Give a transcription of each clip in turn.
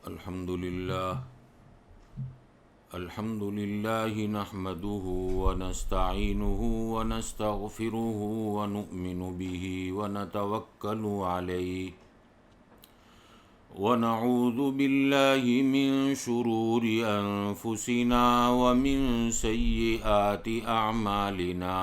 الحمد لله نحمده ونستعينه ونستغفره ونؤمن به ونتوكل عليه ونعوذ بالله من شرور أنفسنا ومن سيئات أعمالنا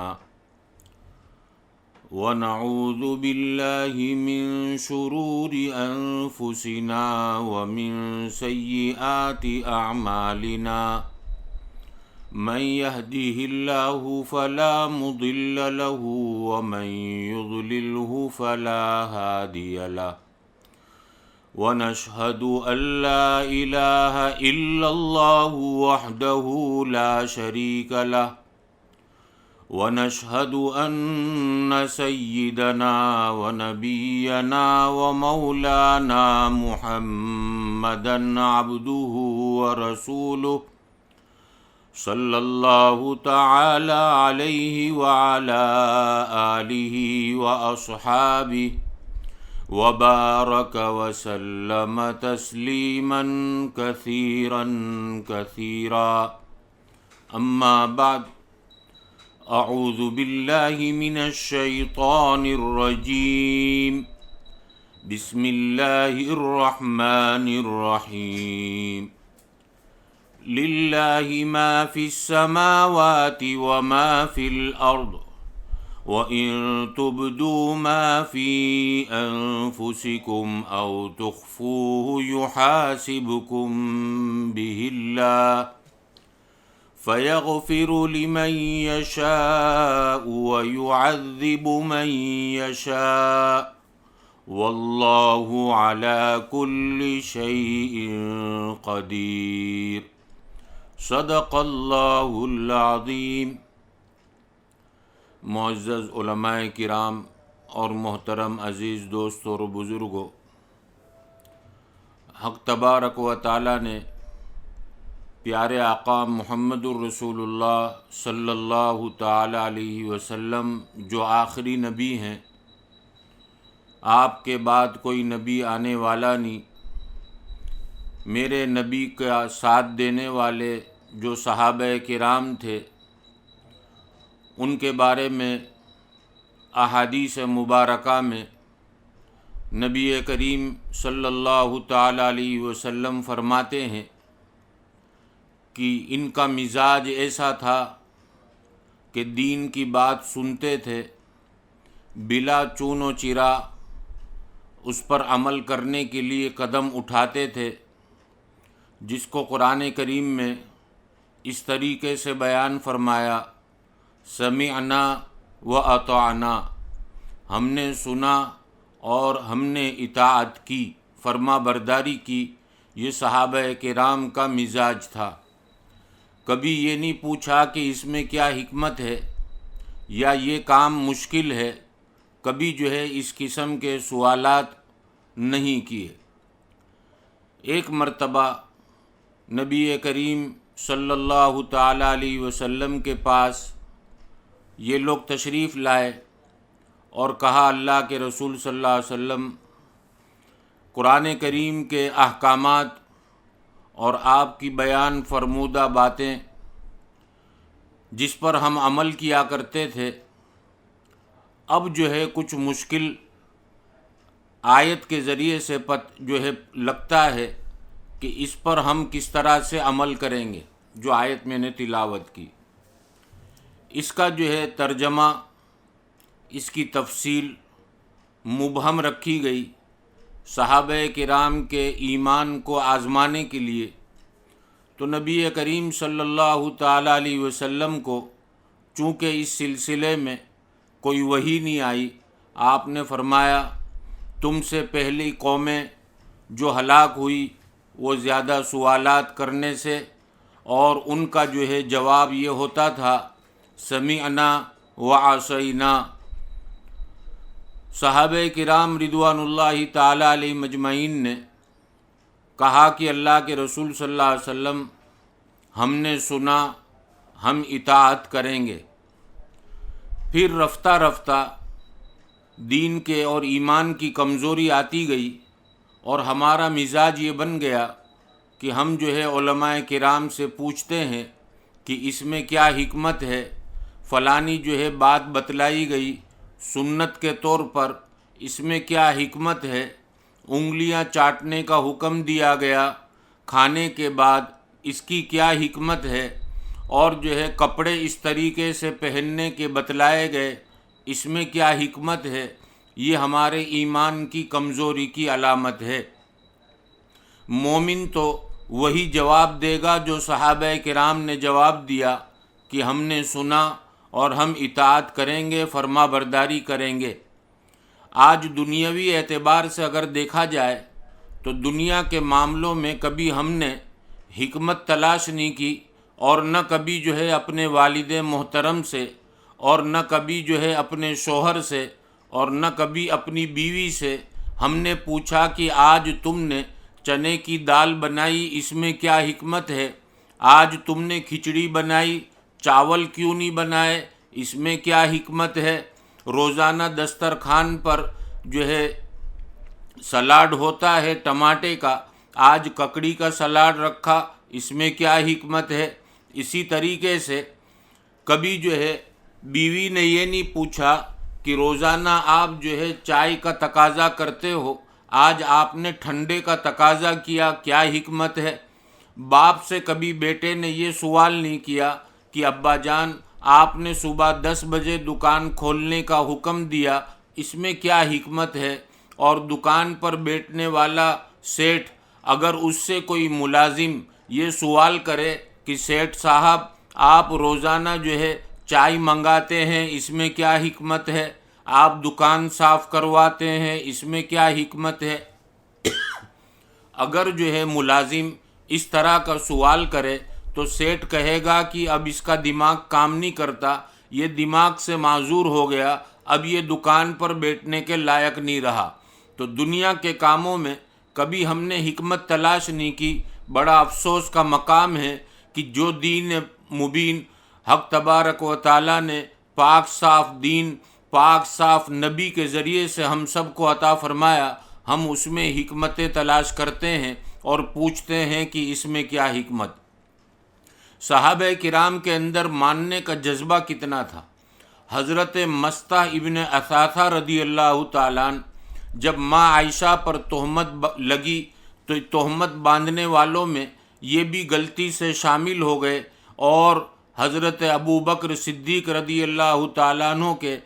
ونعوذ بالله من شرور أنفسنا ومن سيئات أعمالنا من يهده الله فلا مضل له ومن يضلله فلا هادي له ونشهد أن لا إله إلا الله وحده لا شريك له ونشهد أن سيدنا ونبينا ومولانا محمدا عبده ورسوله صلى الله تعالى عليه وعلى آله وأصحابه وبارك وسلم تسليما كثيرا كثيرا أما بعد أعوذ بالله من الشيطان الرجيم بسم الله الرحمن الرحيم لله ما في السماوات وما في الأرض وإن تبدوا ما في أنفسكم أو تخفوه يحاسبكم به الله فيغفر لمن يشاء ويعذب من يشاء والله على كل شيء قدير صدق اللہ العظیم۔ معزز علماء کرام اور محترم عزیز دوستوں اور بزرگوں، حق تبارک و تعالی نے پیارے آقا محمد الرسول اللہ صلی اللہ تعالی علیہ وسلم جو آخری نبی ہیں، آپ کے بعد کوئی نبی آنے والا نہیں، میرے نبی کا ساتھ دینے والے جو صحابہ کرام تھے ان کے بارے میں احادیث مبارکہ میں نبی کریم صلی اللہ تعالی علیہ وسلم فرماتے ہیں کہ ان کا مزاج ایسا تھا کہ دین کی بات سنتے تھے، بلا چون و چرا اس پر عمل کرنے کے لیے قدم اٹھاتے تھے، جس کو قرآن کریم میں اس طریقے سے بیان فرمایا، سمعنا و اطعنا، ہم نے سنا اور ہم نے اطاعت کی، فرما برداری کی۔ یہ صحابہ کرام کا مزاج تھا۔ کبھی یہ نہیں پوچھا کہ اس میں کیا حکمت ہے یا یہ کام مشکل ہے، کبھی جو ہے اس قسم کے سوالات نہیں کیے۔ ایک مرتبہ نبی کریم صلی اللہ تعالی علیہ وسلم کے پاس یہ لوگ تشریف لائے اور کہا، اللہ کے رسول صلی اللہ علیہ وسلم، قرآن کریم کے احکامات اور آپ کی بیان فرمودہ باتیں جس پر ہم عمل کیا کرتے تھے، اب جو ہے کچھ مشکل آیت کے ذریعے سے جو ہے لگتا ہے کہ اس پر ہم کس طرح سے عمل کریں گے، جو آیت میں نے تلاوت کی۔ اس کا جو ہے ترجمہ، اس کی تفصیل مبہم رکھی گئی صحابہ کرام کے ایمان کو آزمانے کے لیے۔ تو نبی کریم صلی اللہ تعالی علیہ وسلم کو چونکہ اس سلسلے میں کوئی وحی نہیں آئی، آپ نے فرمایا تم سے پہلی قومیں جو ہلاک ہوئی وہ زیادہ سوالات کرنے سے، اور ان کا جو ہے جواب یہ ہوتا تھا سمعنا وعصینا۔ صحابہ کرام رضوان اللہ تعالی علیہ مجمعین نے کہا کہ اللہ کے رسول صلی اللہ علیہ وسلم، ہم نے سنا، ہم اطاعت کریں گے۔ پھر رفتہ رفتہ دین کے اور ایمان کی کمزوری آتی گئی اور ہمارا مزاج یہ بن گیا کہ ہم جو ہے علماء کرام سے پوچھتے ہیں کہ اس میں کیا حکمت ہے، فلانی جو ہے بات بتلائی گئی سنت کے طور پر، اس میں کیا حکمت ہے، انگلیاں چاٹنے کا حکم دیا گیا کھانے کے بعد، اس کی کیا حکمت ہے، اور جو ہے کپڑے اس طریقے سے پہننے کے بتلائے گئے، اس میں کیا حکمت ہے، یہ ہمارے ایمان کی کمزوری کی علامت ہے۔ مومن تو وہی جواب دے گا جو صحابہ کرام نے جواب دیا کہ ہم نے سنا اور ہم اطاعت کریں گے، فرما برداری کریں گے۔ آج دنیاوی اعتبار سے اگر دیکھا جائے تو دنیا کے معاملوں میں کبھی ہم نے حکمت تلاش نہیں کی، اور نہ کبھی جو ہے اپنے والد محترم سے، اور نہ کبھی جو ہے اپنے شوہر سے، اور نہ کبھی اپنی بیوی سے ہم نے پوچھا کہ آج تم نے چنے کی دال بنائی، اس میں کیا حکمت ہے، آج تم نے کھچڑی بنائی، چاول کیوں نہیں بنائے، اس میں کیا حکمت ہے، روزانہ دسترخوان پر جو ہے سلاڈ ہوتا ہے ٹماٹے کا، آج ککڑی کا سلاڈ رکھا، اس میں کیا حکمت ہے۔ اسی طریقے سے کبھی جو ہے بیوی نے یہ نہیں پوچھا کہ روزانہ آپ جو ہے چائے کا تقاضا کرتے ہو، آج آپ نے ٹھنڈے کا تقاضا کیا، کیا حکمت ہے۔ باپ سے کبھی بیٹے نے یہ سوال نہیں کیا کہ ابا جان آپ نے صبح 10 بجے دکان کھولنے کا حکم دیا، اس میں کیا حکمت ہے۔ اور دکان پر بیٹھنے والا سیٹھ، اگر اس سے کوئی ملازم یہ سوال کرے کہ سیٹھ صاحب آپ روزانہ جو ہے چائے منگاتے ہیں، اس میں کیا حکمت ہے، آپ دکان صاف کرواتے ہیں، اس میں کیا حکمت ہے۔ اگر جو ہے ملازم اس طرح کا سوال کرے تو سیٹھ کہے گا کہ اب اس کا دماغ کام نہیں کرتا، یہ دماغ سے معذور ہو گیا، اب یہ دکان پر بیٹھنے کے لائق نہیں رہا۔ تو دنیا کے کاموں میں کبھی ہم نے حکمت تلاش نہیں کی۔ بڑا افسوس کا مقام ہے کہ جو دین مبین حق تبارک و تعالیٰ نے پاک صاف دین، پاک صاف نبی کے ذریعے سے ہم سب کو عطا فرمایا، ہم اس میں حکمتیں تلاش کرتے ہیں اور پوچھتے ہیں کہ اس میں کیا حکمت۔ صحابہ کرام کے اندر ماننے کا جذبہ کتنا تھا۔ حضرت مستہ ابن اثاثہ رضی اللہ تعالیٰ عنہ جب ماں عائشہ پر تہمت لگی تو تہمت باندھنے والوں میں یہ بھی غلطی سے شامل ہو گئے، اور حضرت ابو بکر صدیق رضی اللہ تعالیٰ عنہ کے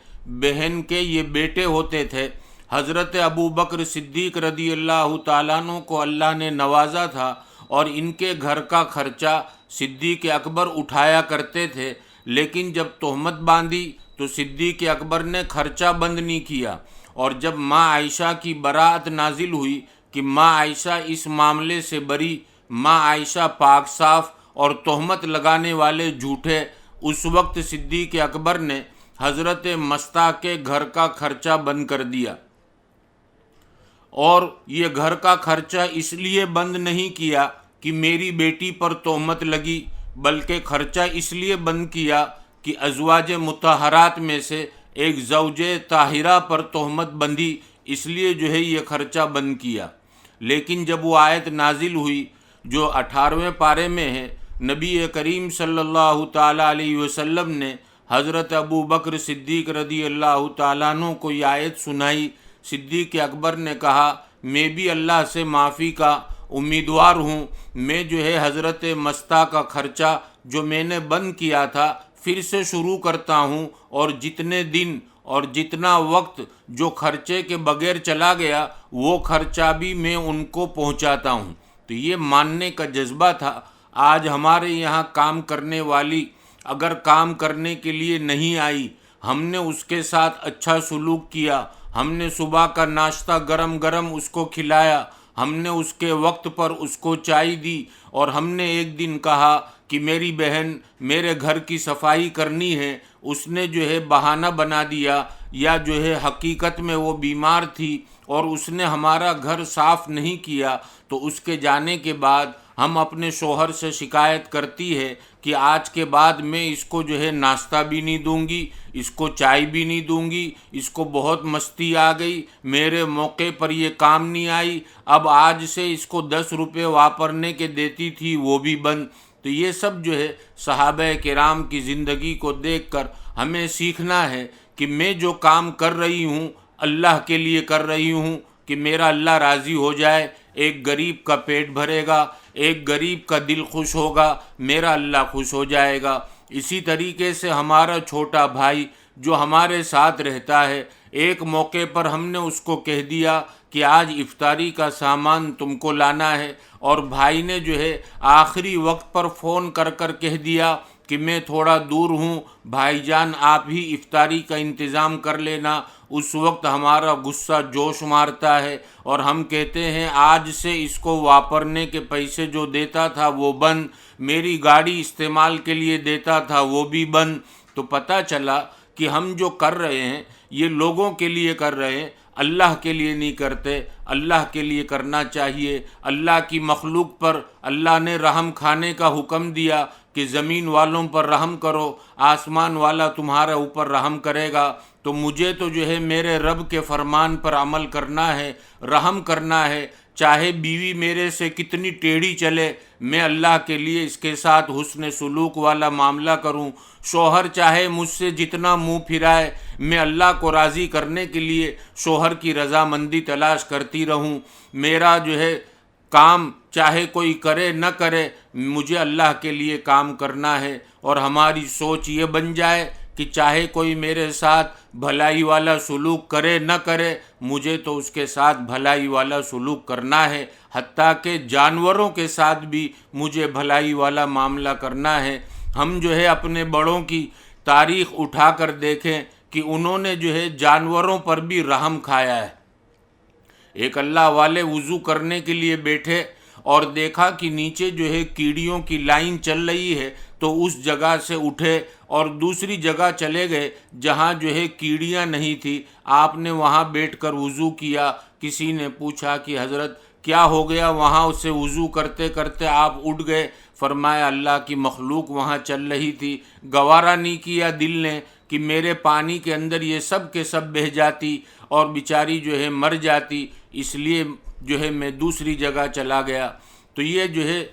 بہن کے یہ بیٹے ہوتے تھے۔ حضرت ابو بکر صدیق رضی اللہ تعالیٰ عنہ کو اللہ نے نوازا تھا، اور ان کے گھر کا خرچہ صدیق اکبر اٹھایا کرتے تھے، لیکن جب تہمت باندھی تو صدیق اکبر نے خرچہ بند نہیں کیا۔ اور جب ماں عائشہ کی براءت نازل ہوئی کہ ماں عائشہ اس معاملے سے بری، ماں عائشہ پاک صاف اور تہمت لگانے والے جھوٹے، اس وقت صدیق اکبر نے حضرت مستہ کے گھر کا خرچہ بند کر دیا۔ اور یہ گھر کا خرچہ اس لیے بند نہیں کیا کہ میری بیٹی پر تہمت لگی، بلکہ خرچہ اس لیے بند کیا کہ ازواج مطہرات میں سے ایک زوجہ طاہرہ پر تہمت بندھی، اس لیے جو ہے یہ خرچہ بند کیا۔ لیکن جب وہ آیت نازل ہوئی جو 18ویں پارے میں ہے، نبی کریم صلی اللہ تعالیٰ علیہ وسلم نے حضرت ابو بکر صدیق رضی اللہ تعالیٰ عنہ کو یہ آیت سنائی۔ صدیق اکبر نے کہا میں بھی اللہ سے معافی کا امیدوار ہوں، میں جو ہے حضرت مستہ کا خرچہ جو میں نے بند کیا تھا پھر سے شروع کرتا ہوں، اور جتنے دن اور جتنا وقت جو خرچے کے بغیر چلا گیا وہ خرچہ بھی میں ان کو پہنچاتا ہوں۔ تو یہ ماننے کا جذبہ تھا۔ آج ہمارے یہاں کام کرنے والی اگر کام کرنے کے لیے نہیں آئی، ہم نے اس کے ساتھ اچھا سلوک کیا، ہم نے صبح کا ناشتہ گرم گرم اس کو کھلایا، ہم نے اس کے وقت پر اس کو چائے دی، اور ہم نے ایک دن کہا کہ میری بہن میرے گھر کی صفائی کرنی ہے، اس نے جو ہے بہانہ بنا دیا، یا جو ہے حقیقت میں وہ بیمار تھی اور اس نے ہمارا گھر صاف نہیں کیا، تو اس کے جانے کے بعد ہم اپنے شوہر سے شکایت کرتی ہے کہ آج کے بعد میں اس کو جو ہے ناشتہ بھی نہیں دوں گی، اس کو چائے بھی نہیں دوں گی، اس کو بہت مستی آ گئی، میرے موقع پر یہ کام نہیں آئی، اب آج سے اس کو 10 روپے واپرنے کے دیتی تھی وہ بھی بند۔ تو یہ سب جو ہے صحابہ کرام کی زندگی کو دیکھ کر ہمیں سیکھنا ہے کہ میں جو کام کر رہی ہوں اللہ کے لیے کر رہی ہوں کہ میرا اللہ راضی ہو جائے، ایک غریب کا پیٹ بھرے گا، ایک غریب کا دل خوش ہوگا، میرا اللہ خوش ہو جائے گا۔ اسی طریقے سے ہمارا چھوٹا بھائی جو ہمارے ساتھ رہتا ہے، ایک موقع پر ہم نے اس کو کہہ دیا کہ آج افطاری کا سامان تم کو لانا ہے، اور بھائی نے جو ہے آخری وقت پر فون کر کر کہہ دیا کہ میں تھوڑا دور ہوں، بھائی جان آپ ہی افطاری کا انتظام کر لینا۔ اس وقت ہمارا غصہ جوش مارتا ہے اور ہم کہتے ہیں آج سے اس کو واپرنے کے پیسے جو دیتا تھا وہ بند، میری گاڑی استعمال کے لیے دیتا تھا وہ بھی بند۔ تو پتہ چلا کہ ہم جو کر رہے ہیں یہ لوگوں کے لیے کر رہے ہیں، اللہ کے لیے نہیں کرتے۔ اللہ کے لیے کرنا چاہیے۔ اللہ کی مخلوق پر اللہ نے رحم کھانے کا حکم دیا کہ زمین والوں پر رحم کرو، آسمان والا تمہارے اوپر رحم کرے گا۔ تو مجھے تو جو ہے میرے رب کے فرمان پر عمل کرنا ہے، رحم کرنا ہے، چاہے بیوی میرے سے کتنی ٹیڑھی چلے، میں اللہ کے لیے اس کے ساتھ حسن سلوک والا معاملہ کروں۔ شوہر چاہے مجھ سے جتنا منہ پھرائے، میں اللہ کو راضی کرنے کے لیے شوہر کی رضامندی تلاش کرتی رہوں۔ میرا جو ہے کام چاہے کوئی کرے نہ کرے، مجھے اللہ کے لیے کام کرنا ہے، اور ہماری سوچ یہ بن جائے کہ چاہے کوئی میرے ساتھ بھلائی والا سلوک کرے نہ کرے، مجھے تو اس کے ساتھ بھلائی والا سلوک کرنا ہے، حتیٰ کہ جانوروں کے ساتھ بھی مجھے بھلائی والا معاملہ کرنا ہے۔ ہم جو ہے اپنے بڑوں کی تاریخ اٹھا کر دیکھیں کہ انہوں نے جو ہے جانوروں پر بھی رحم کھایا ہے۔ ایک اللہ والے وضو کرنے کے لیے بیٹھے اور دیکھا کہ نیچے جو ہے کیڑیوں کی لائن چل رہی ہے، تو اس جگہ سے اٹھے اور دوسری جگہ چلے گئے جہاں جو ہے کیڑیاں نہیں تھی، آپ نے وہاں بیٹھ کر وضو کیا۔ کسی نے پوچھا کہ حضرت کیا ہو گیا، وہاں اسے وضو کرتے کرتے آپ اٹھ گئے؟ فرمایا اللہ کی مخلوق وہاں چل رہی تھی، گوارا نہیں کیا دل نے کہ میرے پانی کے اندر یہ سب کے سب بہہ جاتی اور بیچاری جو ہے مر جاتی، اس لیے جو ہے میں دوسری جگہ چلا گیا۔ تو یہ جو ہے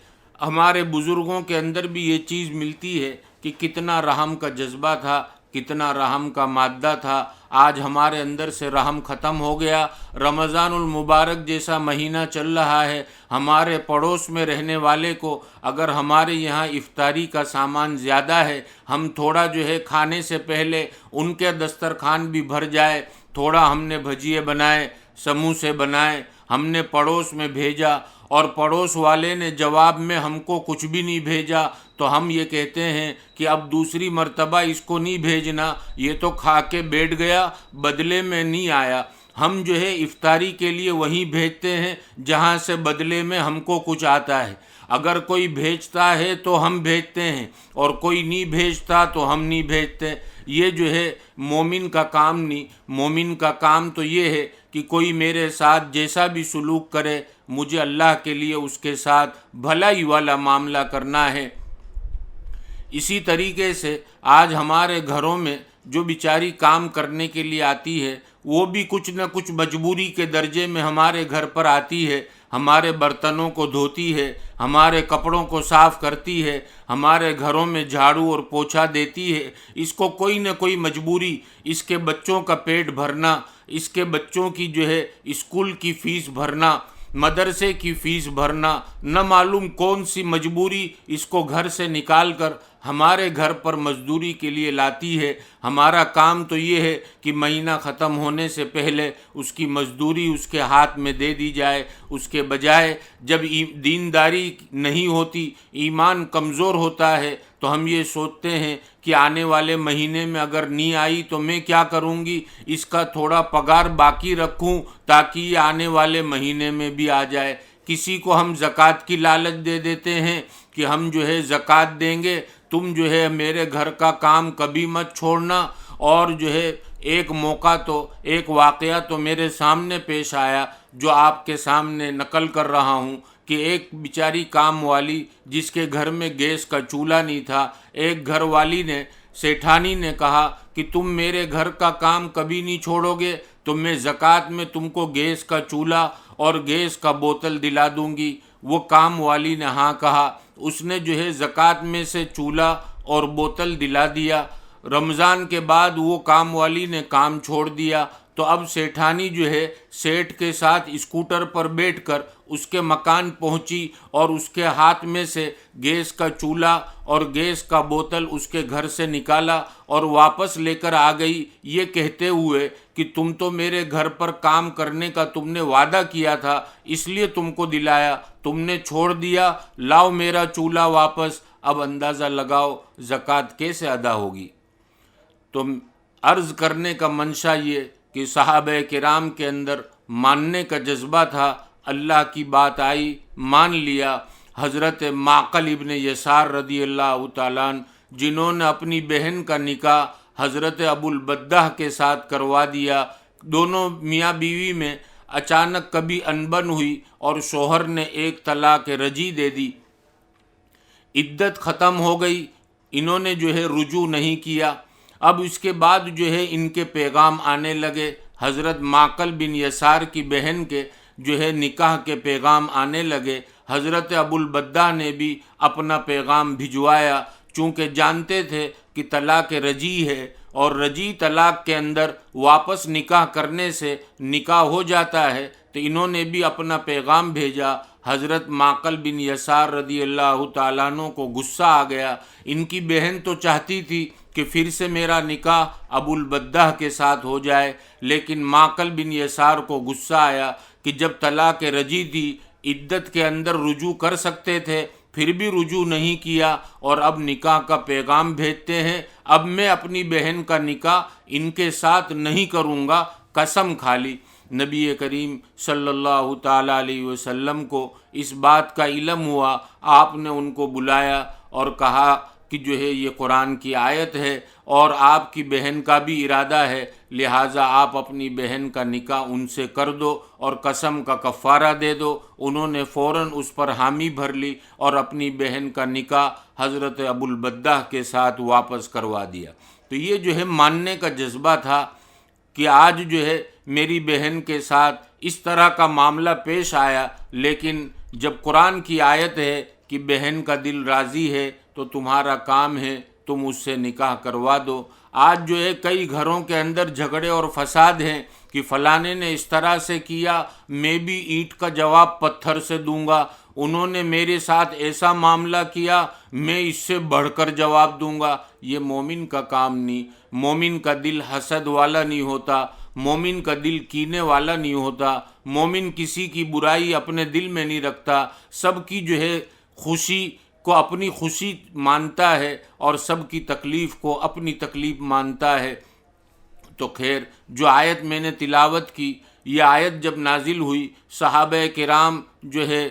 ہمارے بزرگوں کے اندر بھی یہ چیز ملتی ہے کہ کتنا رحم کا جذبہ تھا، کتنا رحم کا مادہ تھا۔ آج ہمارے اندر سے رحم ختم ہو گیا۔ رمضان المبارک جیسا مہینہ چل رہا ہے، ہمارے پڑوس میں رہنے والے کو اگر ہمارے یہاں افطاری کا سامان زیادہ ہے، ہم تھوڑا جو ہے کھانے سے پہلے ان کے دسترخوان بھی بھر جائے، تھوڑا ہم نے بھجیے بنائے، سموسے بنائے، ہم نے پڑوس میں بھیجا، اور پڑوس والے نے جواب میں ہم کو کچھ بھی نہیں بھیجا، تو ہم یہ کہتے ہیں کہ اب دوسری مرتبہ اس کو نہیں بھیجنا، یہ تو کھا کے بیٹھ گیا، بدلے میں نہیں آیا۔ ہم جو ہے افطاری کے لیے وہیں بھیجتے ہیں جہاں سے بدلے میں ہم کو کچھ آتا ہے۔ اگر کوئی بھیجتا ہے تو ہم بھیجتے ہیں، اور کوئی نہیں بھیجتا تو ہم نہیں بھیجتے۔ یہ جو ہے مومن کا کام نہیں۔ مومن کا کام تو یہ ہے کہ کوئی میرے ساتھ جیسا بھی سلوک کرے، مجھے اللہ کے لیے اس کے ساتھ بھلائی والا معاملہ کرنا ہے۔ اسی طریقے سے آج ہمارے گھروں میں جو بیچاری کام کرنے کے لیے آتی ہے، وہ بھی کچھ نہ کچھ مجبوری کے درجے میں ہمارے گھر پر آتی ہے، ہمارے برتنوں کو دھوتی ہے، ہمارے کپڑوں کو صاف کرتی ہے، ہمارے گھروں میں جھاڑو اور پوچھا دیتی ہے۔ اس کو کوئی نہ کوئی مجبوری، اس کے بچوں کا پیٹ بھرنا، اس کے بچوں کی جو ہے اسکول کی فیس بھرنا، مدرسے کی فیس بھرنا، نہ معلوم کون سی مجبوری اس کو گھر سے نکال کر ہمارے گھر پر مزدوری کے لیے لاتی ہے۔ ہمارا کام تو یہ ہے کہ مہینہ ختم ہونے سے پہلے اس کی مزدوری اس کے ہاتھ میں دے دی جائے۔ اس کے بجائے جب دینداری نہیں ہوتی، ایمان کمزور ہوتا ہے، تو ہم یہ سوچتے ہیں کہ آنے والے مہینے میں اگر نہیں آئی تو میں کیا کروں گی، اس کا تھوڑا پگار باقی رکھوں تاکہ یہ آنے والے مہینے میں بھی آ جائے۔ کسی کو ہم زکوٰۃ کی لالچ دے دیتے ہیں کہ ہم جو ہے زکوٰۃ دیں گے، تم جو ہے میرے گھر کا کام کبھی مت چھوڑنا۔ اور جو ہے ایک موقع تو ایک واقعہ تو میرے سامنے پیش آیا جو آپ کے سامنے نقل کر رہا ہوں کہ ایک بیچاری کام والی جس کے گھر میں گیس کا چولہا نہیں تھا، ایک گھر والی نے سیٹھانی نے کہا کہ تم میرے گھر کا کام کبھی نہیں چھوڑو گے تو میں زکوٰۃ میں تم کو گیس کا چولہا اور گیس کا بوتل دلا دوں گی۔ وہ کام والی نے ہاں کہا، اس نے جو ہے زکوٰۃ میں سے چولہا اور بوتل دلا دیا۔ رمضان کے بعد وہ کام والی نے کام چھوڑ دیا، تو اب سیٹھانی جو ہے سیٹھ کے ساتھ اسکوٹر پر بیٹھ کر اس کے مکان پہنچی اور اس کے ہاتھ میں سے گیس کا چولہا اور گیس کا بوتل اس کے گھر سے نکالا اور واپس لے کر آ گئی، یہ کہتے ہوئے کہ تم تو میرے گھر پر کام کرنے کا تم نے وعدہ کیا تھا، اس لیے تم کو دلایا، تم نے چھوڑ دیا، لاؤ میرا چولہا واپس۔ اب اندازہ لگاؤ زکوٰۃ کیسے ادا ہوگی؟ تو عرض کرنے کا منشا یہ کہ صحابہ کرام کے اندر ماننے کا جذبہ تھا، اللہ کی بات آئی مان لیا۔ حضرت معقل ابن یسار رضی اللہ تعالیٰ عنہ جنہوں نے اپنی بہن کا نکاح حضرت ابو البدہ کے ساتھ کروا دیا، دونوں میاں بیوی میں اچانک کبھی انبن ہوئی اور شوہر نے ایک طلاق رجعی دے دی، عدت ختم ہو گئی، انہوں نے جو ہے رجوع نہیں کیا۔ اب اس کے بعد جو ہے ان کے پیغام آنے لگے، حضرت معقل بن یسار کی بہن کے جو ہے نکاح کے پیغام آنے لگے۔ حضرت ابو البدہ نے بھی اپنا پیغام بھجوایا، چونکہ جانتے تھے کہ طلاق رجعی ہے اور رجعی طلاق کے اندر واپس نکاح کرنے سے نکاح ہو جاتا ہے، تو انہوں نے بھی اپنا پیغام بھیجا۔ حضرت معقل بن یسار رضی اللہ تعالیٰ عنہ کو غصہ آ گیا، ان کی بہن تو چاہتی تھی کہ پھر سے میرا نکاح ابو البدہ کے ساتھ ہو جائے، لیکن معقل بن یسار کو غصہ آیا کہ جب طلاق رجعی تھی، عدت کے اندر رجوع کر سکتے تھے، پھر بھی رجوع نہیں کیا اور اب نکاح کا پیغام بھیجتے ہیں۔ اب میں اپنی بہن کا نکاح ان کے ساتھ نہیں کروں گا، قسم کھا لی۔ نبی کریم صلی اللہ تعالیٰ علیہ وسلم کو اس بات کا علم ہوا، آپ نے ان کو بلایا اور کہا کہ جو ہے یہ قرآن کی آیت ہے اور آپ کی بہن کا بھی ارادہ ہے، لہٰذا آپ اپنی بہن کا نکاح ان سے کر دو اور قسم کا کفارہ دے دو۔ انہوں نے فوراً اس پر حامی بھر لی اور اپنی بہن کا نکاح حضرت ابو البدہ کے ساتھ واپس کروا دیا۔ تو یہ جو ہے ماننے کا جذبہ تھا کہ آج جو ہے میری بہن کے ساتھ اس طرح کا معاملہ پیش آیا، لیکن جب قرآن کی آیت ہے کہ بہن کا دل راضی ہے تو تمہارا کام ہے تم اس سے نکاح کروا دو۔ آج جو ہے کئی گھروں کے اندر جھگڑے اور فساد ہیں کہ فلانے نے اس طرح سے کیا، میں بھی اینٹ کا جواب پتھر سے دوں گا، انہوں نے میرے ساتھ ایسا معاملہ کیا، میں اس سے بڑھ کر جواب دوں گا۔ یہ مومن کا کام نہیں، مومن کا دل حسد والا نہیں ہوتا، مومن کا دل کینے والا نہیں ہوتا، مومن کسی کی برائی اپنے دل میں نہیں رکھتا، سب کی جو ہے خوشی کو اپنی خوشی مانتا ہے اور سب کی تکلیف کو اپنی تکلیف مانتا ہے۔ تو خیر، جو آیت میں نے تلاوت کی، یہ آیت جب نازل ہوئی، صحابہ کرام جو ہے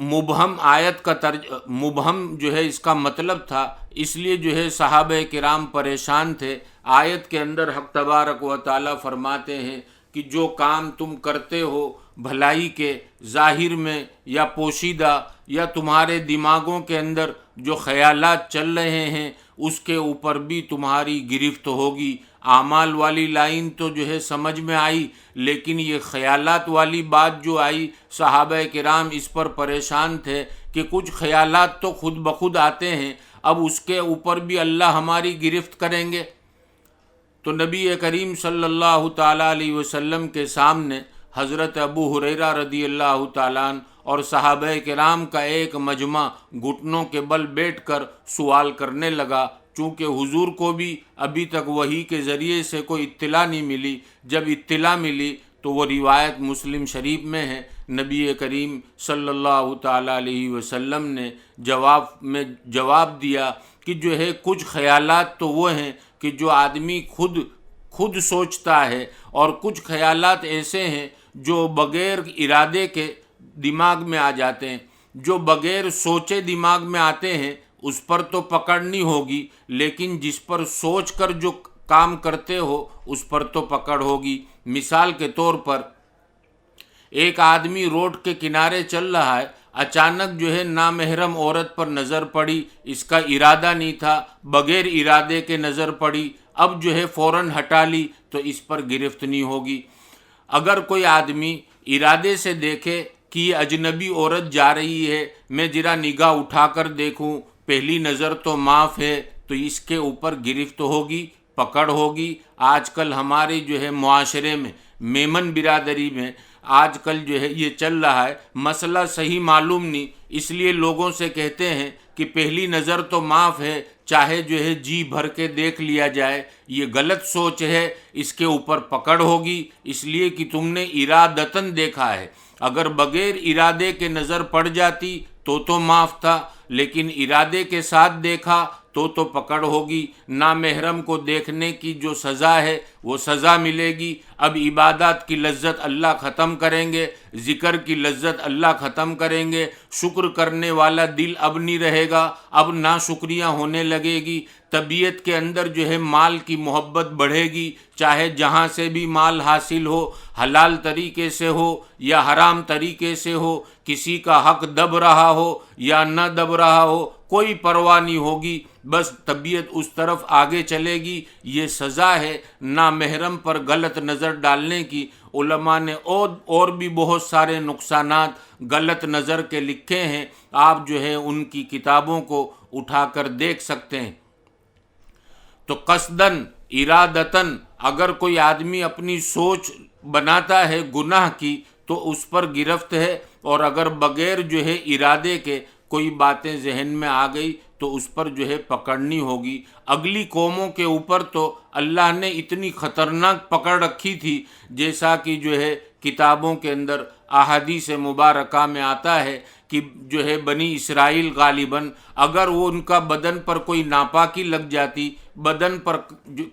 مبہم آیت کا مبہم جو ہے اس کا مطلب تھا، اس لیے جو ہے صحابہ کرام پریشان تھے۔ آیت کے اندر حق تبارک و تعالیٰ فرماتے ہیں کہ جو کام تم کرتے ہو بھلائی کے، ظاہر میں یا پوشیدہ، یا تمہارے دماغوں کے اندر جو خیالات چل رہے ہیں، اس کے اوپر بھی تمہاری گرفت ہوگی۔ اعمال والی لائن تو جو ہے سمجھ میں آئی، لیکن یہ خیالات والی بات جو آئی، صحابہ کرام اس پر پریشان تھے کہ کچھ خیالات تو خود بخود آتے ہیں، اب اس کے اوپر بھی اللہ ہماری گرفت کریں گے۔ تو نبی کریم صلی اللہ تعالیٰ علیہ وسلم کے سامنے حضرت ابو ہریرہ رضی اللہ تعالیٰ عنہ اور صحابہ کرام کا ایک مجمع گھٹنوں کے بل بیٹھ کر سوال کرنے لگا، چونکہ حضور کو بھی ابھی تک وحی کے ذریعے سے کوئی اطلاع نہیں ملی۔ جب اطلاع ملی تو وہ روایت مسلم شریف میں ہے، نبی کریم صلی اللہ تعالیٰ علیہ وسلم نے جواب دیا کہ جو ہے کچھ خیالات تو وہ ہیں کہ جو آدمی خود سوچتا ہے، اور کچھ خیالات ایسے ہیں جو بغیر ارادے کے دماغ میں آ جاتے ہیں، جو بغیر سوچے دماغ میں آتے ہیں اس پر تو پکڑ نہیں ہوگی، لیکن جس پر سوچ کر جو کام کرتے ہو اس پر تو پکڑ ہوگی۔ مثال کے طور پر ایک آدمی روڈ کے کنارے چل رہا ہے، اچانک جو ہے نامحرم عورت پر نظر پڑی، اس کا ارادہ نہیں تھا، بغیر ارادے کے نظر پڑی، اب جو ہے فوراً ہٹا لی تو اس پر گرفت نہیں ہوگی۔ اگر کوئی آدمی ارادے سے دیکھے کہ یہ اجنبی عورت جا رہی ہے، میں ذرا نگاہ اٹھا کر دیکھوں، پہلی نظر تو معاف ہے، تو اس کے اوپر گرفت ہوگی، پکڑ ہوگی۔ آج کل ہمارے جو ہے معاشرے میں، میمن برادری میں آج کل جو ہے یہ چل رہا ہے، مسئلہ صحیح معلوم نہیں، اس لیے لوگوں سے کہتے ہیں کہ پہلی نظر تو معاف ہے، چاہے جو ہے جی بھر کے دیکھ لیا جائے۔ یہ غلط سوچ ہے، اس کے اوپر پکڑ ہوگی، اس لیے کہ تم نے ارادتاً دیکھا ہے۔ اگر بغیر ارادے کے نظر پڑ جاتی تو معاف تھا، لیکن ارادے کے ساتھ دیکھا تو پکڑ ہوگی۔ نامحرم کو دیکھنے کی جو سزا ہے وہ سزا ملے گی۔ اب عبادات کی لذت اللہ ختم کریں گے، ذکر کی لذت اللہ ختم کریں گے، شکر کرنے والا دل اب نہیں رہے گا، اب ناشکریاں ہونے لگے گی، طبیعت کے اندر جو ہے مال کی محبت بڑھے گی، چاہے جہاں سے بھی مال حاصل ہو، حلال طریقے سے ہو یا حرام طریقے سے ہو، کسی کا حق دب رہا ہو یا نہ دب رہا ہو، کوئی پرواہ نہیں ہوگی، بس طبیعت اس طرف آگے چلے گی۔ یہ سزا ہے نامحرم پر غلط نظر ڈالنے کی۔ علماء نے اور بھی بہت سارے نقصانات غلط نظر کے لکھے ہیں، آپ جو ہے ان کی کتابوں کو اٹھا کر دیکھ سکتے ہیں۔ تو قصداً، ارادتاً اگر کوئی آدمی اپنی سوچ بناتا ہے گناہ کی تو اس پر گرفت ہے، اور اگر بغیر جو ہے ارادے کے کوئی باتیں ذہن میں آ گئی تو اس پر جو ہے پکڑنی ہوگی۔ اگلی قوموں کے اوپر تو اللہ نے اتنی خطرناک پکڑ رکھی تھی، جیسا کہ جو ہے کتابوں کے اندر احادیث مبارکہ میں آتا ہے کہ جو ہے بنی اسرائیل غالباً اگر وہ ان کا بدن پر کوئی ناپاکی لگ جاتی، بدن پر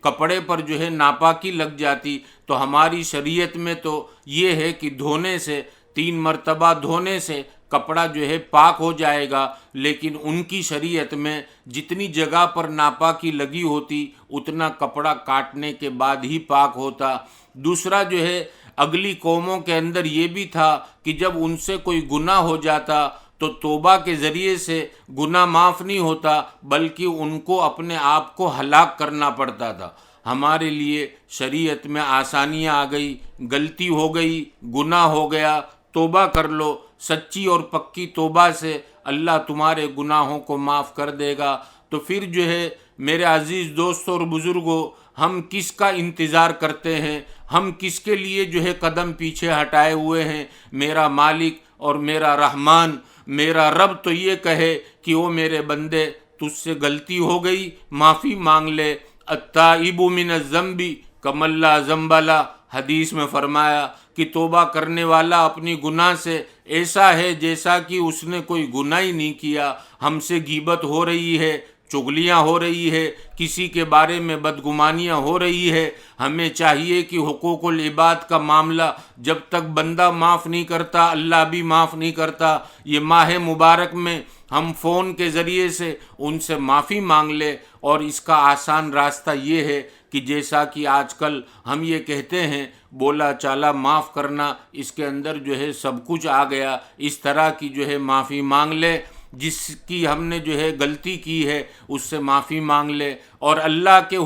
کپڑے پر جو ہے ناپاکی لگ جاتی، تو ہماری شریعت میں تو یہ ہے کہ دھونے سے 3 مرتبہ دھونے سے کپڑا جو ہے پاک ہو جائے گا، لیکن ان کی شریعت میں جتنی جگہ پر ناپاکی لگی ہوتی اتنا کپڑا کاٹنے کے بعد ہی پاک ہوتا۔ دوسرا جو ہے اگلی قوموں کے اندر یہ بھی تھا کہ جب ان سے کوئی گناہ ہو جاتا تو توبہ کے ذریعے سے گناہ معاف نہیں ہوتا، بلکہ ان کو اپنے آپ کو ہلاک کرنا پڑتا تھا۔ ہمارے لیے شریعت میں آسانیاں آ گئی، غلطی ہو گئی، گناہ ہو گیا، توبہ کر لو، سچی اور پکی توبہ سے اللہ تمہارے گناہوں کو معاف کر دے گا۔ تو پھر جو ہے میرے عزیز دوستوں اور بزرگوں، ہم کس کا انتظار کرتے ہیں؟ ہم کس کے لیے جو ہے قدم پیچھے ہٹائے ہوئے ہیں؟ میرا مالک اور میرا رحمان، میرا رب تو یہ کہے کہ وہ میرے بندے تجھ سے غلطی ہو گئی، معافی مانگ لے۔ التائب من الذنب کمن لا ذنب لہ، حدیث میں فرمایا کہ توبہ کرنے والا اپنی گناہ سے ایسا ہے جیسا کہ اس نے کوئی گناہ ہی نہیں کیا۔ ہم سے غیبت ہو رہی ہے، چغلیاں ہو رہی ہے، کسی کے بارے میں بدگمانیاں ہو رہی ہے، ہمیں چاہیے کہ حقوق العباد کا معاملہ جب تک بندہ معاف نہیں کرتا اللہ بھی معاف نہیں کرتا۔ یہ ماہ مبارک میں ہم فون کے ذریعے سے ان سے معافی مانگ لے، اور اس کا آسان راستہ یہ ہے کہ جیسا کہ آج کل ہم یہ کہتے ہیں بولا چالا معاف کرنا، اس کے اندر جو ہے سب کچھ آ گیا۔ اس طرح کی جو ہے معافی مانگ لے، جس کی ہم نے جو ہے غلطی کی ہے اس سے معافی مانگ لے، اور اللہ کے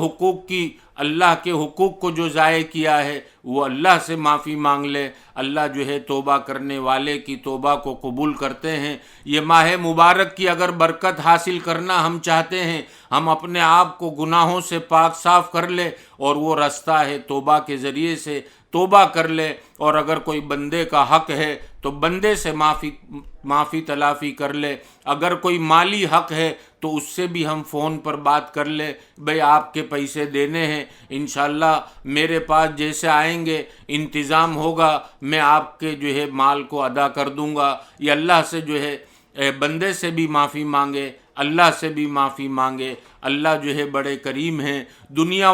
حقوق کو جو ضائع کیا ہے وہ اللہ سے معافی مانگ لے۔ اللہ جو ہے توبہ کرنے والے کی توبہ کو قبول کرتے ہیں۔ یہ ماہ مبارک کی اگر برکت حاصل کرنا ہم چاہتے ہیں، ہم اپنے آپ کو گناہوں سے پاک صاف کر لے، اور وہ رستہ ہے توبہ کے ذریعے سے توبہ کر لے، اور اگر کوئی بندے کا حق ہے تو بندے سے معافی تلافی کر لے، اگر کوئی مالی حق ہے تو اس سے بھی ہم فون پر بات کر لے، بھئی آپ کے پیسے دینے ہیں، انشاءاللہ میرے پاس جیسے آئیں گے انتظام ہوگا، میں آپ کے جو ہے مال کو ادا کر دوں گا۔ یہ اللہ سے جو ہے بندے سے بھی معافی مانگے، اللہ سے بھی معافی مانگے۔ اللہ جو ہے بڑے کریم ہیں۔ دنیا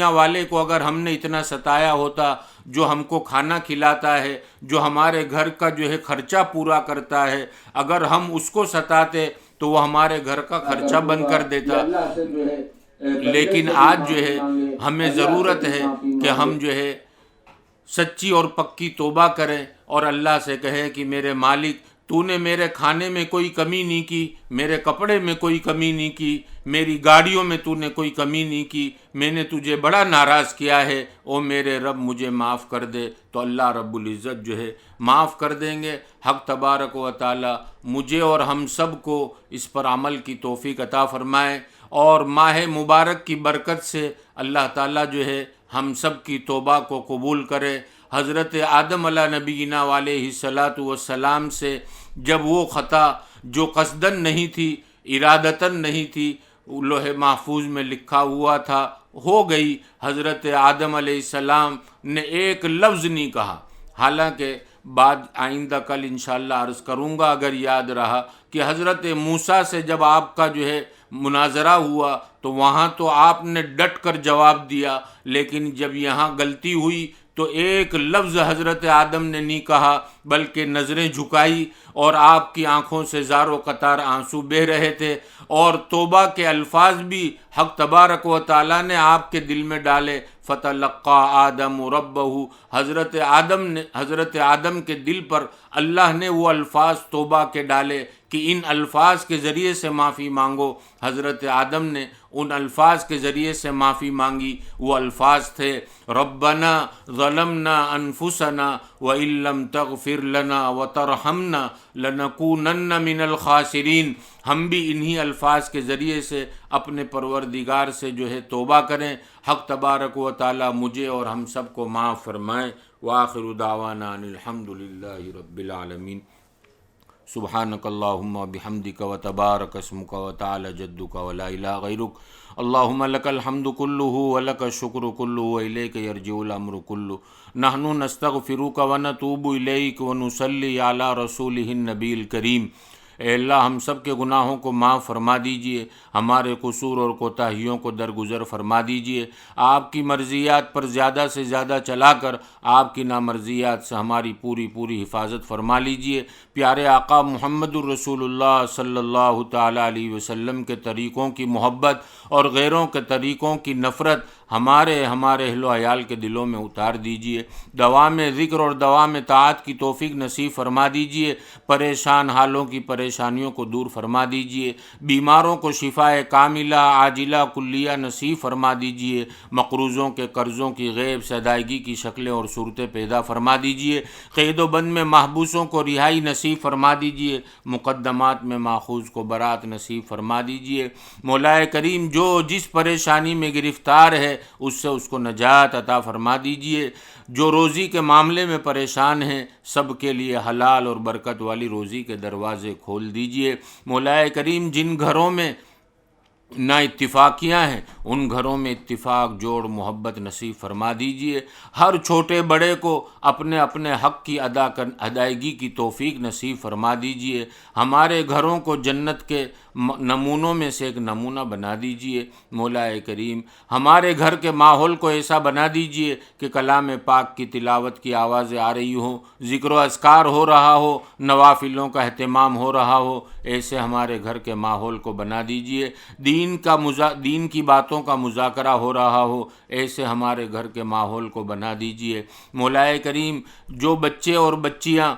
والے کو اگر ہم نے اتنا ستایا ہوتا، جو ہم کو کھانا کھلاتا ہے، جو ہمارے گھر کا جو ہے خرچہ پورا کرتا ہے، اگر ہم اس کو ستاتے تو وہ ہمارے گھر کا خرچہ بند کر دیتا۔ لیکن آج جو ہے ہمیں ضرورت ہے کہ ہم جو ہے سچی اور پکی توبہ کرے اور اللہ سے کہے کہ میرے مالک تو نے میرے کھانے میں کوئی کمی نہیں کی، میرے کپڑے میں کوئی کمی نہیں کی، میری گاڑیوں میں تو نے کوئی کمی نہیں کی، میں نے تجھے بڑا ناراض کیا ہے، او میرے رب مجھے معاف کر دے۔ تو اللہ رب العزت جو ہے معاف کر دیں گے۔ حق تبارک و تعالی مجھے اور ہم سب کو اس پر عمل کی توفیق عطا فرمائے، اور ماہ مبارک کی برکت سے اللہ تعالیٰ جو ہے ہم سب کی توبہ کو قبول کرے۔ حضرت آدم علیہ نبینا علیہ الصلاۃ والسلام سے جب وہ خطا جو قصدن نہیں تھی، ارادتاً نہیں تھی، لوح محفوظ میں لکھا ہوا تھا، ہو گئی، حضرت آدم علیہ السلام نے ایک لفظ نہیں کہا۔ حالانکہ بعد آئندہ کل انشاءاللہ عرض کروں گا اگر یاد رہا کہ حضرت موسیٰ سے جب آپ کا جو ہے مناظرہ ہوا تو وہاں تو آپ نے ڈٹ کر جواب دیا، لیکن جب یہاں غلطی ہوئی تو ایک لفظ حضرت آدم نے نہیں کہا، بلکہ نظریں جھکائی اور آپ کی آنکھوں سے زار و قطار آنسو بہہ رہے تھے، اور توبہ کے الفاظ بھی حق تبارک و تعالیٰ نے آپ کے دل میں ڈالے۔ فتلقى آدم ربہ، حضرت آدم کے دل پر اللہ نے وہ الفاظ توبہ کے ڈالے کہ ان الفاظ کے ذریعے سے معافی مانگو۔ حضرت آدم نے ان الفاظ کے ذریعے سے معافی مانگی۔ وہ الفاظ تھے ربنا ظلمنا انفسنا وان لم تغفر لنا وترحمنا لنکونن من الخاسرین۔ ہم بھی انہی الفاظ کے ذریعے سے اپنے پروردگار سے جو ہے توبہ کریں۔ حق تبارک و تعالی مجھے اور ہم سب کو معاف فرمائیں۔ وآخر دعوانا ان الحمد للہ رب العالمین۔ سبحانک اللہم وبحمدک وتبارک اسمک وتعالی جدک ولا الہ غیرک۔ اللہم لک الحمد کلہ ولک الشکر کلہ والیک یرجع الامر کلہ۔ نحن نستغفرک ونتوب الیک ونصلی علی رسولہ النبی الکریم۔ اے اللہ ہم سب کے گناہوں کو معاف فرما دیجئے، ہمارے قصور اور کوتاہیوں کو درگزر فرما دیجئے، آپ کی مرضیات پر زیادہ سے زیادہ چلا کر آپ کی نامرضیات سے ہماری پوری حفاظت فرما لیجئے۔ پیارے آقا محمد الرسول اللہ صلی اللہ تعالیٰ علیہ وسلم کے طریقوں کی محبت اور غیروں کے طریقوں کی نفرت ہمارے اہل و عیال کے دلوں میں اتار دیجئے۔ دوام ذکر اور دوام طاعت کی توفیق نصیب فرما دیجئے۔ پریشان حالوں کی پریشانیوں کو دور فرما دیجئے۔ بیماروں کو شفاء کاملہ عاجلہ کلیہ نصیب فرما دیجئے۔ مقروضوں کے قرضوں کی غیب سے ادائیگی کی شکلیں اور صورتیں پیدا فرما دیجئے۔ قید و بند میں محبوسوں کو رہائی نصیب فرما دیجئے۔ مقدمات میں ماخوذ کو برات نصیب فرما دیجئے۔ مولا کریم جو جس پریشانی میں گرفتار ہے اس سے اس کو نجات عطا فرما دیجئے۔ جو روزی کے معاملے میں پریشان ہیں سب کے لیے حلال اور برکت والی روزی کے دروازے کھول دیجئے۔ مولا کریم جن گھروں میں نا اتفاقیاں ہیں ان گھروں میں اتفاق جوڑ محبت نصیب فرما دیجئے۔ ہر چھوٹے بڑے کو اپنے اپنے حق کی ادائیگی کی توفیق نصیب فرما دیجئے۔ ہمارے گھروں کو جنت کے نمونوں میں سے ایک نمونہ بنا دیجئے۔ مولا کریم ہمارے گھر کے ماحول کو ایسا بنا دیجئے کہ کلام پاک کی تلاوت کی آوازیں آ رہی ہوں، ذکر و اذکار ہو رہا ہو، نوافلوں کا اہتمام ہو رہا ہو، ایسے ہمارے گھر کے ماحول کو بنا دیجئے۔ دین کی باتوں کا مذاکرہ ہو رہا ہو، ایسے ہمارے گھر کے ماحول کو بنا دیجئے۔ مولا کریم جو بچے اور بچیاں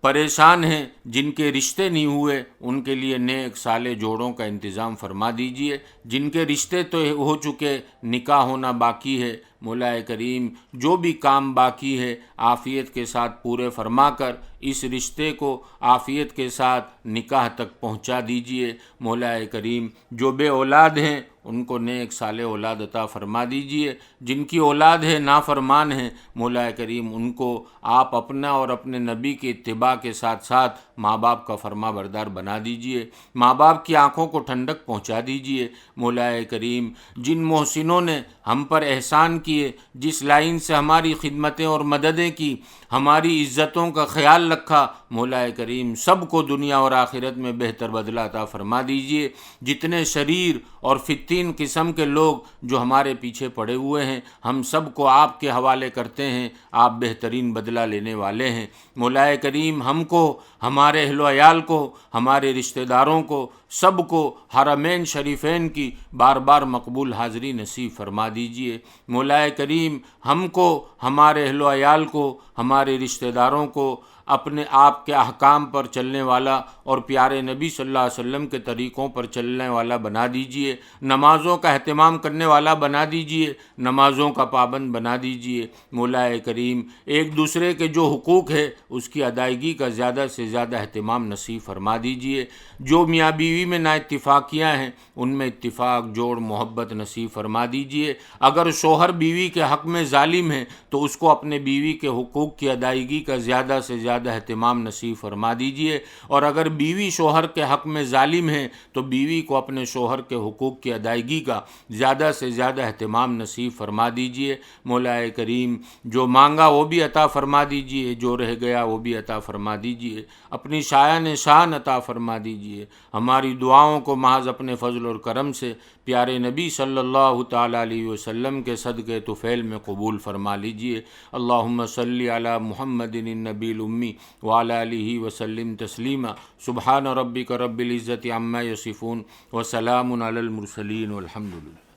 پریشان ہیں جن کے رشتے نہیں ہوئے ان کے لیے نیک صالح جوڑوں کا انتظام فرما دیجئے۔ جن کے رشتے تو ہو چکے نکاح ہونا باقی ہے، مولا کریم جو بھی کام باقی ہے عافیت کے ساتھ پورے فرما کر اس رشتے کو عافیت کے ساتھ نکاح تک پہنچا دیجئے۔ مولا کریم جو بے اولاد ہیں ان کو نیک صالح اولاد عطا فرما دیجئے۔ جن کی اولاد ہے نافرمان ہیں مولا کریم ان کو آپ اپنا اور اپنے نبی کے اتباع کے ساتھ ساتھ ماں باپ کا فرما بردار بنا دیجئے۔ ماں باپ کی آنکھوں کو ٹھنڈک پہنچا دیجئے۔ مولا کریم جن محسنوں نے ہم پر احسان کیے، جس لائن سے ہماری خدمتیں اور مددیں کی، ہماری عزتوں کا خیال رکھا، مولا کریم سب کو دنیا اور آخرت میں بہتر بدلہ عطا فرما دیجئے۔ جتنے شریر اور فی تین قسم کے لوگ جو ہمارے پیچھے پڑے ہوئے ہیں، ہم سب کو آپ کے حوالے کرتے ہیں، آپ بہترین بدلہ لینے والے ہیں۔ مولا کریم ہم کو، ہمارے اہل و عیال کو، ہمارے رشتہ داروں کو، سب کو حرمین شریفین کی بار بار مقبول حاضری نصیب فرما دیجئے۔ مولا کریم ہم کو، ہمارے اہل و عیال کو، ہمارے رشتہ داروں کو اپنے آپ کے احکام پر چلنے والا اور پیارے نبی صلی اللہ علیہ وسلم کے طریقوں پر چلنے والا بنا دیجئے، نمازوں کا اہتمام کرنے والا بنا دیجئے، نمازوں کا پابند بنا دیجئے۔ مولا کریم ایک دوسرے کے جو حقوق ہے اس کی ادائیگی کا زیادہ سے زیادہ اہتمام نصیب فرما دیجئے۔ جو میاں بیوی میں نا اتفاقیاں ہیں ان میں اتفاق، جوڑ، محبت نصیب فرما دیجئے۔ اگر شوہر بیوی کے حق میں ظالم ہے تو اس کو اپنے بیوی کے حقوق کی ادائیگی کا زیادہ سے زیادہ اہتمام نصیب فرما دیجئے، اور اگر بیوی شوہر کے حق میں ظالم ہے تو بیوی کو اپنے شوہر کے حقوق کی ادائیگی کا زیادہ سے زیادہ اہتمام نصیب فرما دیجئے۔ مولا کریم جو مانگا وہ بھی عطا فرما دیجئے، جو رہ گیا وہ بھی عطا فرما دیجئے، اپنی شایان شان عطا فرما دیجئے۔ ہماری دعاؤں کو محض اپنے فضل اور کرم سے پیارے نبی صلی اللہ تعالی علیہ وسلم کے صدقے طفیل میں قبول فرما لیجئے۔ اللہم صلی علی محمد النبی الامی وعلی آلہ وسلم تسلیما۔ سبحان ربک رب العزت عما یصفون وسلام علی المرسلین والحمد للہ۔